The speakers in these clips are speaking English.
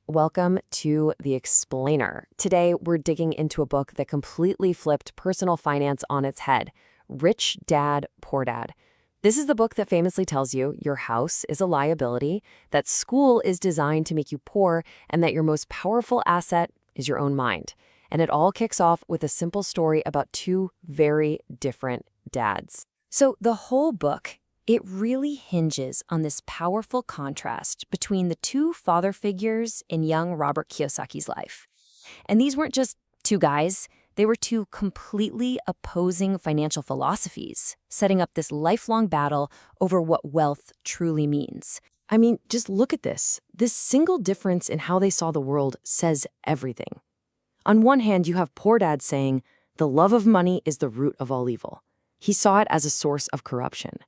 Welcome to The Explainer. Today, we're digging into a book that completely flipped personal finance on its head, Rich Dad, Poor Dad. This is the book that famously tells you your house is a liability, that school is designed to make you poor, and that your most powerful asset is your own mind. And it all kicks off with a simple story about two very different dads. So the whole book, it really hinges on this powerful contrast between the two father figures in young Robert Kiyosaki's life. And these weren't just two guys, they were two completely opposing financial philosophies, setting up this lifelong battle over what wealth truly means. I mean, just look at this. This single difference in how they saw the world says everything. On one hand, you have Poor Dad saying, the love of money is the root of all evil. He saw it as a source of corruption.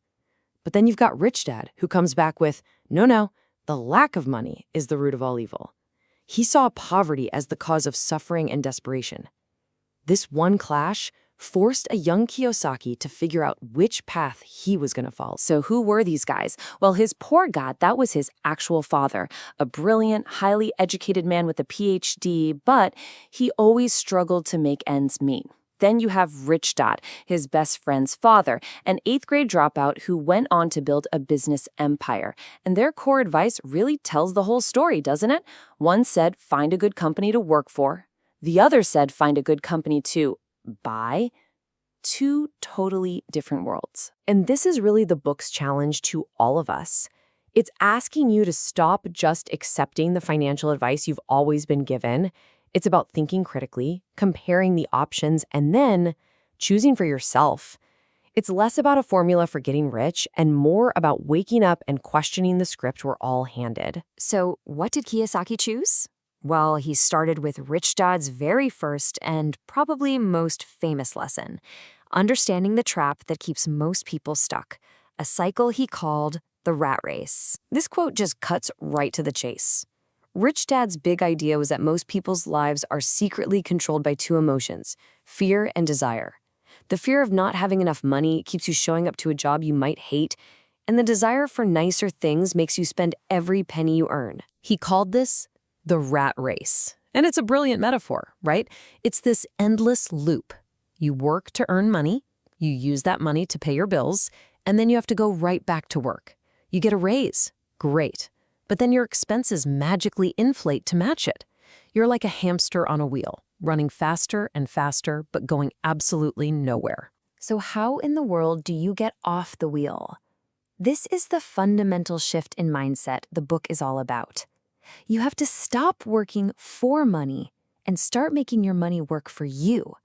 But then you've got Rich Dad, who comes back with, no, the lack of money is the root of all evil. He saw poverty as the cause of suffering and desperation. This one clash forced a young Kiyosaki to figure out which path he was going to follow. So who were these guys? Well, his poor dad, that was his actual father, a brilliant, highly educated man with a PhD, but he always struggled to make ends meet. Then you have Rich Dad, his best friend's father, an 8th grade dropout who went on to build a business empire. And their core advice really tells the whole story, doesn't it? One said, find a good company to work for. The other said, find a good company to buy. Two totally different worlds. And this is really the book's challenge to all of us. It's asking you to stop just accepting the financial advice you've always been given. It's about thinking critically, comparing the options, and then choosing for yourself. It's less about a formula for getting rich and more about waking up and questioning the script we're all handed. So what did Kiyosaki choose? Well, he started with Rich Dad's very first and probably most famous lesson, understanding the trap that keeps most people stuck, a cycle he called the rat race. This quote just cuts right to the chase. Rich Dad's big idea was that most people's lives are secretly controlled by two emotions, fear and desire. The fear of not having enough money keeps you showing up to a job you might hate, and the desire for nicer things makes you spend every penny you earn. He called this the rat race. And it's a brilliant metaphor, right? It's this endless loop. You work to earn money, you use that money to pay your bills, and then you have to go right back to work. You get a raise. Great. But then your expenses magically inflate to match it. You're like a hamster on a wheel, running faster and faster, but going absolutely nowhere. So how in the world do you get off the wheel? This is the fundamental shift in mindset the book is all about. You have to stop working for money and start making your money work for you.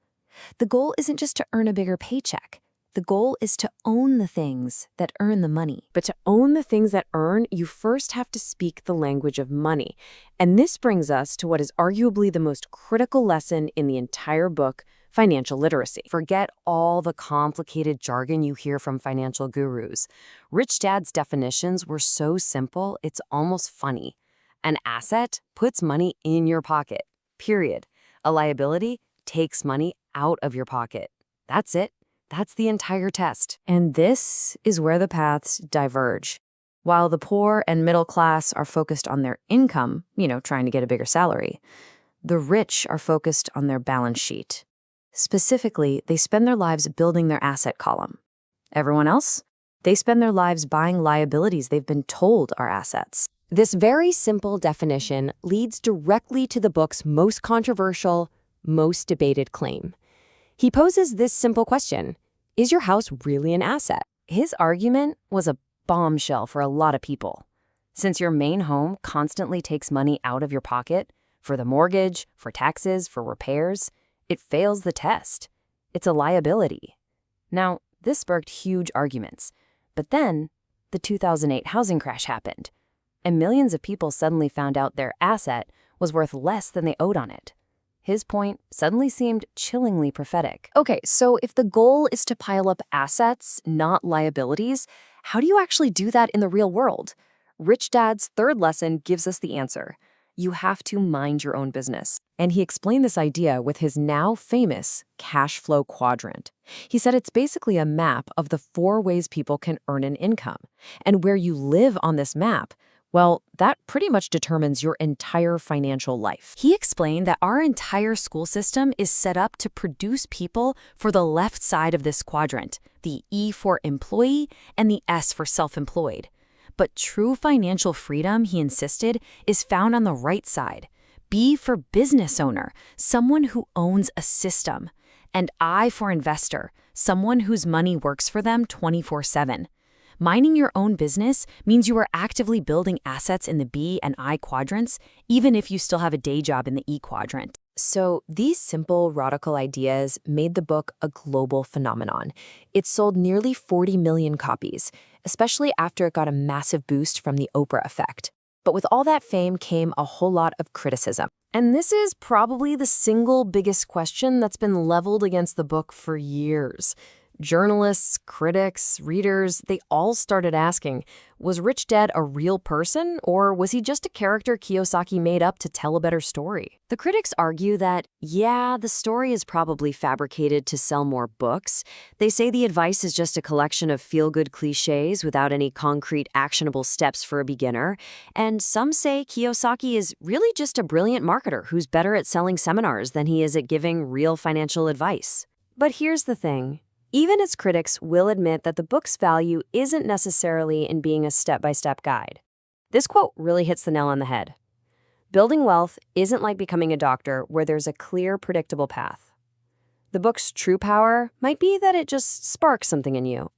The goal isn't just to earn a bigger paycheck. The goal is to own the things that earn the money. But to own the things that earn, you first have to speak the language of money. And this brings us to what is arguably the most critical lesson in the entire book, financial literacy. Forget all the complicated jargon you hear from financial gurus. Rich Dad's definitions were so simple, it's almost funny. An asset puts money in your pocket, period. A liability takes money out of your pocket. That's it. That's the entire test. And this is where the paths diverge. While the poor and middle class are focused on their income, trying to get a bigger salary, the rich are focused on their balance sheet. Specifically, they spend their lives building their asset column. Everyone else? They spend their lives buying liabilities they've been told are assets. This very simple definition leads directly to the book's most controversial, most debated claim. He poses this simple question: is your house really an asset? His argument was a bombshell for a lot of people. Since your main home constantly takes money out of your pocket for the mortgage, for taxes, for repairs, it fails the test. It's a liability. Now, this sparked huge arguments. But then, the 2008 housing crash happened, and millions of people suddenly found out their asset was worth less than they owed on it. His point suddenly seemed chillingly prophetic. Okay, so if the goal is to pile up assets, not liabilities, how do you actually do that in the real world? Rich Dad's third lesson gives us the answer. You have to mind your own business. And he explained this idea with his now famous cash flow quadrant. He said it's basically a map of the 4 ways people can earn an income. And where you live on this map Well, that pretty much determines your entire financial life. He explained that our entire school system is set up to produce people for the left side of this quadrant, the E for employee and the S for self-employed. But true financial freedom, he insisted, is found on the right side. B for business owner, someone who owns a system. And I for investor, someone whose money works for them 24/7. Minding your own business means you are actively building assets in the B and I quadrants, even if you still have a day job in the E quadrant. So these simple, radical ideas made the book a global phenomenon. It sold nearly 40 million copies, especially after it got a massive boost from the Oprah effect. But with all that fame came a whole lot of criticism. And this is probably the single biggest question that's been leveled against the book for years. Journalists, critics, readers, they all started asking, was Rich Dad a real person, or was he just a character Kiyosaki made up to tell a better story? The critics argue that, yeah, the story is probably fabricated to sell more books. They say the advice is just a collection of feel-good cliches without any concrete, actionable steps for a beginner. And some say Kiyosaki is really just a brilliant marketer who's better at selling seminars than he is at giving real financial advice. But here's the thing. Even its critics will admit that the book's value isn't necessarily in being a step-by-step guide. This quote really hits the nail on the head. Building wealth isn't like becoming a doctor where there's a clear, predictable path. The book's true power might be that it just sparks something in you.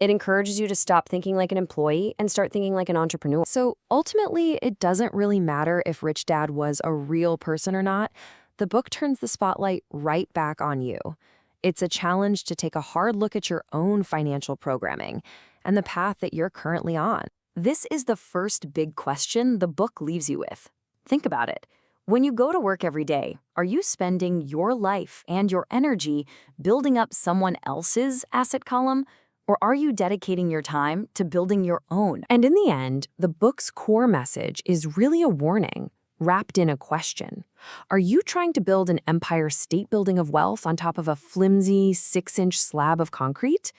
It encourages you to stop thinking like an employee and start thinking like an entrepreneur. So ultimately, it doesn't really matter if Rich Dad was a real person or not. The book turns the spotlight right back on you. It's a challenge to take a hard look at your own financial programming and the path that you're currently on. This is the first big question the book leaves you with. Think about it. When you go to work every day, are you spending your life and your energy building up someone else's asset column? Or are you dedicating your time to building your own? And in the end, the book's core message is really a warning, wrapped in a question. Are you trying to build an empire state building of wealth on top of a flimsy 6-inch slab of concrete?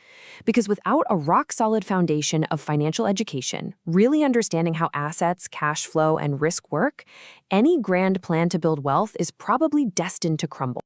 Because without a rock-solid foundation of financial education, really understanding how assets, cash flow, and risk work, any grand plan to build wealth is probably destined to crumble.